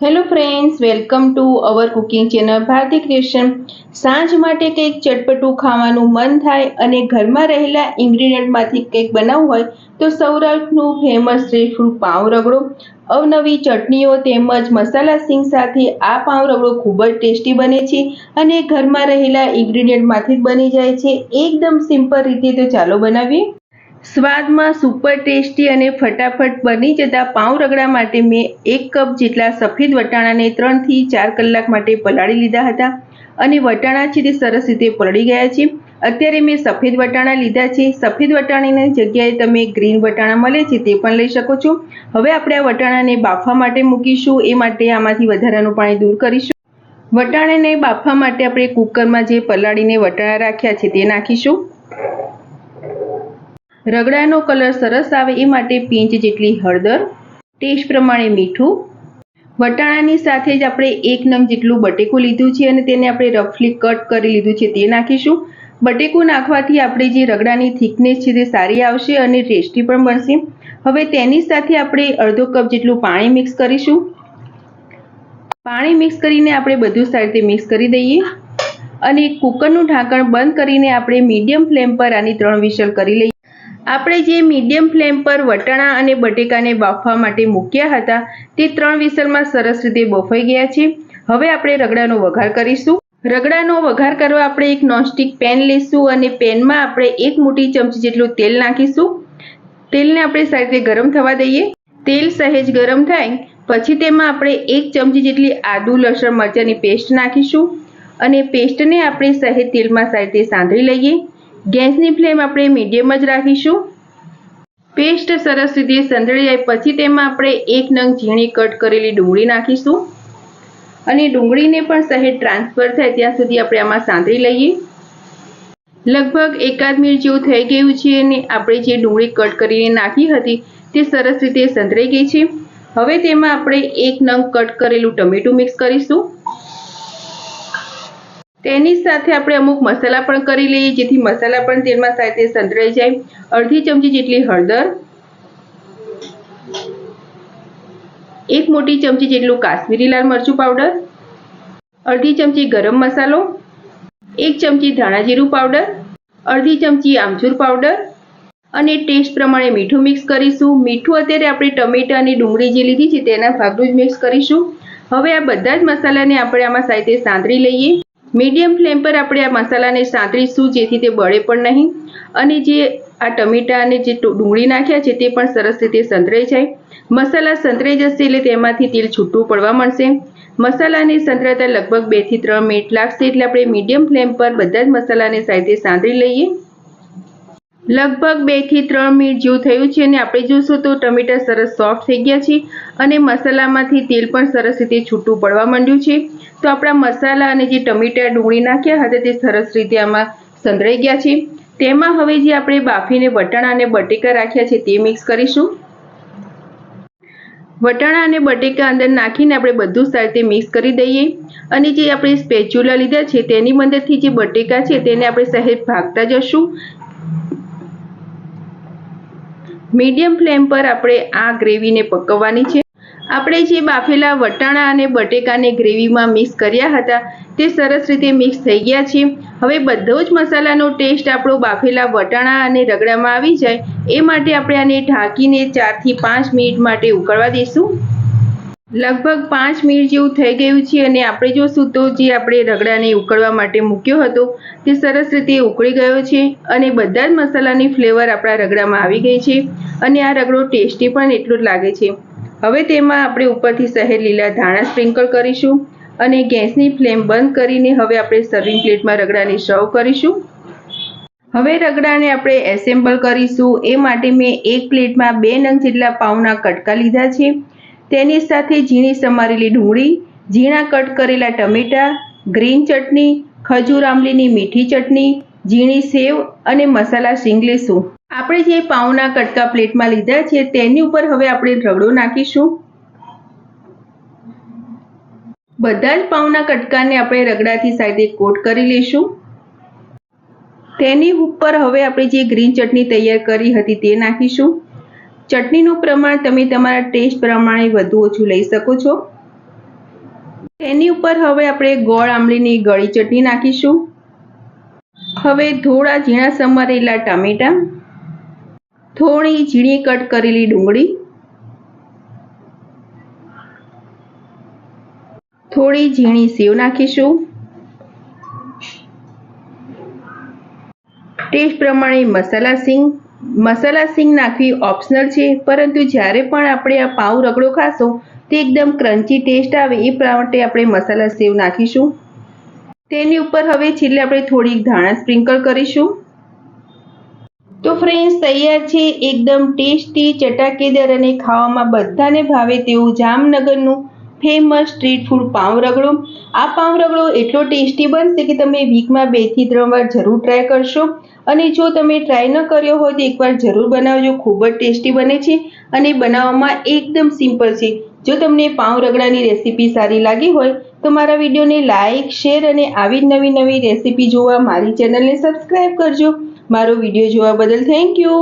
Hello friends, welcome to our cooking channel Bharti creation. સાંજ માટે કંઈક ચટપટું ખાવાનું મન થાય અને ઘરમાં રહેલા ઇન્ગ્રીડિયન્ટમાંથી કંઈક બનાવવું હોય તો સૌરાષ્ટ્રનું ફેમસ સ્ટ્રીટ ફૂડ પાઉં રગડો અવનવી ચટણીઓ તેમજ મસાલા સિંગ સાથે આ પાઉં રગડો ખૂબ જ ટેસ્ટી બને છે અને ઘરમાં રહેલા ઇન્ગ્રીડિયન્ટમાંથી જ બની જાય છે એકદમ સિમ્પલ રીતે. તો ચાલો બનાવીએ. સ્વાદમાં સુપર ટેસ્ટી અને ફટાફટ બની જતા પાઉં રગડા માટે મેં 1 કપ જેટલા સફેદ વટાણાને 3 થી 4 કલાક માટે પલાળી લીધા હતા અને વટાણા છે તે સરસ રીતે પલળી ગયા છે. અત્યારે મેં સફેદ વટાણા લીધા છે. સફેદ વટાણાની જગ્યાએ તમે ગ્રીન વટાણા મળે છે તે પણ લઈ શકો છો. હવે આપણે આ વટાણાને બાફવા માટે મૂકીશું. એ માટે આમાંથી વધારાનું પાણી દૂર કરીશું. વટાણાને બાફવા માટે આપણે કુકરમાં જે પલાળીને વટાણા રાખ્યા છે તે નાખીશું. રગડાનો કલર સરસ આવે એ માટે પિંચ જેટલી હળદર, ટેસ્ટ પ્રમાણે મીઠું. વટાણાની સાથે જ આપણે 1 નંગ જેટલું બટેકું લીધું છે અને તેને આપણે રફલી કટ કરી લીધું છે તે નાખીશું. બટેકું નાખવાથી આપણે જે રગડાની થિકનેસ છે તે સારી આવશે અને ટેસ્ટી પણ બનશે. હવે તેની સાથે આપણે અડધો કપ જેટલું પાણી મિક્સ કરીશું. પાણી મિક્સ કરીને આપણે બધું સારી રીતે મિક્સ કરી દઈએ અને કુકરનું ઢાંકણ બંધ કરીને આપણે મીડિયમ ફ્લેમ પર આની 3 વિસલ કરી લઈએ. આપણે જે મીડિયમ ફ્લેમ પર વટાણા અને બટેકાને બાફવા માટે મૂક્યા હતા તે 3 વિસલમાં સરસ રીતે બફાઈ ગયા છે. હવે આપણે રગડાનો વઘાર કરીશું. રગડાનો વઘાર કરવા આપણે એક નોનસ્ટિક પેન લઈશું અને પેનમાં આપણે 1 મોટી ચમચી જેટલું તેલ નાખીશું. તેલને આપણે સારી રીતે ગરમ થવા દઈએ. તેલ સહેજ ગરમ થાય પછી તેમાં આપણે 1 ચમચી જેટલી આદુ લસણ મરચાંની પેસ્ટ નાખીશું અને પેસ્ટને આપણે સહેજ તેલમાં સારી રીતે સાંતળી લઈએ. ગેસની ફ્લેમ આપણે મીડિયમ જ રાખીશું. પેસ્ટ સરસ રીતે સંતળી જાય પછી તેમાં આપણે 1 નંગ ઝીણી કટ કરેલી ડુંગળી નાખીશું અને ડુંગળીને પણ સહેજ ટ્રાન્સફર થાય ત્યાં સુધી આપણે આમાં સાંતળી લઈએ. લગભગ 1 મિનિટ જેવું થઈ ગયું છે અને આપણે જે ડુંગળી કટ કરીને નાખી હતી તે સરસ રીતે સંતળાઈ ગઈ છે. હવે તેમાં આપણે 1 નંગ કટ કરેલું ટમેટું મિક્સ કરીશું. તેની સાથે આપણે અમુક મસાલા પણ કરી લઈએ જેથી મસાલા પણ તેલમાં સારી રીતે સંતળાઈ જાય. અડધી ચમચી જેટલી હળદર, 1 મોટી ચમચી જેટલું કાશ્મીરી લાલ મરચું પાવડર, અડધી ચમચી ગરમ મસાલો, 1 ચમચી ધાણા જીરું પાવડર, અડધી ચમચી આમચૂર પાવડર અને ટેસ્ટ પ્રમાણે મીઠું મિક્સ કરીશું. મીઠું અત્યારે આપણે ટમેટા અને ડુંગળી જે લીધી છે તેના ભાગનું જ મિક્સ કરીશું. હવે આ બધા જ મસાલાને આપણે આમાં સારી રીતે સાંતળી લઈએ. મીડિયમ ફ્લેમ પર આપણે આ મસાલાને સાંતળીશું જેથી તે બળે પણ નહીં અને જે આ ટમેટા અને જે ડુંગળી નાખ્યા છે તે પણ સરસ રીતે સંતળાઈ જાય. મસાલા સંતળાઈ જશે એટલે તેમાંથી તેલ છૂટું પડવા મળશે. મસાલાને સંતળાતા લગભગ 2 થી 3 મિનિટ લાગશે એટલે આપણે મીડિયમ ફ્લેમ પર બધા જ મસાલાને સારી રીતે સાંતળી લઈએ. લગભગ 2 થી 3 મિનિટ જેવું થયું છે અને આપણે જોશું તો ટમેટા સરસ સોફ્ટ થઈ ગયા છે અને મસાલામાંથી તેલ પણ સરસ રીતે છૂટું પડવા માંડ્યું છે. તો આપણા મસાલા અને જે ટમેટા ડુંગળી નાખ્યા હતા તે સરસ રીતે આમાં સંતળાઈ ગયા છે. તેમાં હવે જે આપણે બાફીને વટાણા અને બટેકા રાખ્યા છે તે મિક્સ કરીશું. વટાણા અને બટેકા અંદર નાખીને આપણે બધું સારી રીતે મિક્સ કરી દઈએ અને જે આપણે સ્પેચ્યુલા લીધા છે તેની મદદથી જે બટેકા છે તેને આપણે સહેજ ભાગતા જશું. મીડિયમ ફ્લેમ પર આપણે આ ગ્રેવીને પકવવાની છે. આપણે જે બાફેલા વટાણા અને બટેકાને ગ્રેવીમાં મિક્સ કર્યા હતા તે સરસ રીતે મિક્સ થઈ ગયા છે. હવે બધો જ મસાલાનો ટેસ્ટ આપણો બાફેલા વટાણા અને રગડામાં આવી જાય એ માટે આપણે આને ઢાંકીને 4 થી 5 મિનિટ માટે ઉકળવા દઈશું. લગભગ 5 મિનિટ જેવું થઈ ગયું છે અને આપણે જોશું તો જે આપણે રગડાને ઉકળવા માટે મૂક્યો હતો તે સરસ રીતે ઉકળી ગયો છે અને બધા જ મસાલાની ફ્લેવર આપણા રગડામાં આવી ગઈ છે અને આ રગડો ટેસ્ટી પણ એટલો જ લાગે છે. હવે તેમાં આપણે ઉપરથી સહેજ લીલા ધાણા સ્પ્રિંકલ કરીશું અને ગેસની ફ્લેમ બંધ કરીને હવે આપણે સર્વિંગ પ્લેટમાં રગડાને સર્વ કરીશું. હવે રગડાને આપણે એસેમ્બલ કરીશું. એ માટે મેં એક પ્લેટમાં 2 નંગ જેટલા પાઉંના કટકા લીધા છે. તેની સાથે ઝીણી સમારેલી ડુંગળી, ઝીણા કટ કરેલા ટમેટા, ગ્રીન ચટણી, ખજૂર આંબલીની મીઠી ચટણી, ઝીણી સેવ અને મસાલા સિંગ લઈશું. આપણે જે પાઉંના કટકા પ્લેટમાં લીધા છે તેની ઉપર હવે આપણે રગડો નાખીશું. બધા જ પાઉંના કટકાને આપણે રગડાથી સારી રીતે કોટ કરી લઈશું. તેની ઉપર હવે આપણે જે ગ્રીન ચટણી તૈયાર કરી હતી તે નાખીશું. ચટણીનું પ્રમાણ તમે તમારા ટેસ્ટ પ્રમાણે વધુ ઓછું લઈ શકો છો. તેની ઉપર હવે આપણે ગોળ આંબલીની ગળી ચટણી નાખીશું. હવે થોડા ઝીણા સમારેલા ટામેટા, થોડી ઝીણી કટ કરેલી ડુંગળી, થોડી ઝીણી સેવ નાખીશું. ટેસ્ટ પ્રમાણે મસાલા સિંગ નાખવી ઓપ્શનલ છે, પરંતુ જ્યારે પણ આપણે આ પાઉં રગડો ખાશો તે એકદમ ક્રન્ચી ટેસ્ટ આવે એ માટે આપણે મસાલા સેવ નાખીશું. તેની ઉપર હવે છેલ્લે આપણે થોડીક ધાણા સ્પ્રિંકલ કરીશું. તો ફ્રેન્ડ્સ, તૈયાર છે એકદમ ટેસ્ટી, ચટાકેદાર અને ખાવામાં બધાને ભાવે તેવું જામનગરનું ફેમસ સ્ટ્રીટ ફૂડ પાઉં રગડો. આ પાઉં રગડો એટલો ટેસ્ટી બનશે કે તમે વીકમાં 2 થી 3 વાર જરૂર ટ્રાય કરશો. અને જો તમે ટ્રાય ન કર્યો હોય તો એકવાર જરૂર બનાવજો. ખૂબ જ ટેસ્ટી બને છે અને બનાવવામાં એકદમ સિમ્પલ છે. જો તમને પાઉં રગડાની રેસીપી સારી લાગી હોય તો મારા વિડીયોને લાઇક, શેર અને આવી જ નવી રેસીપી જોવા મારી ચેનલને સબસ્ક્રાઈબ કરજો. મારો વિડીયો જોવા બદલ થેન્ક યુ.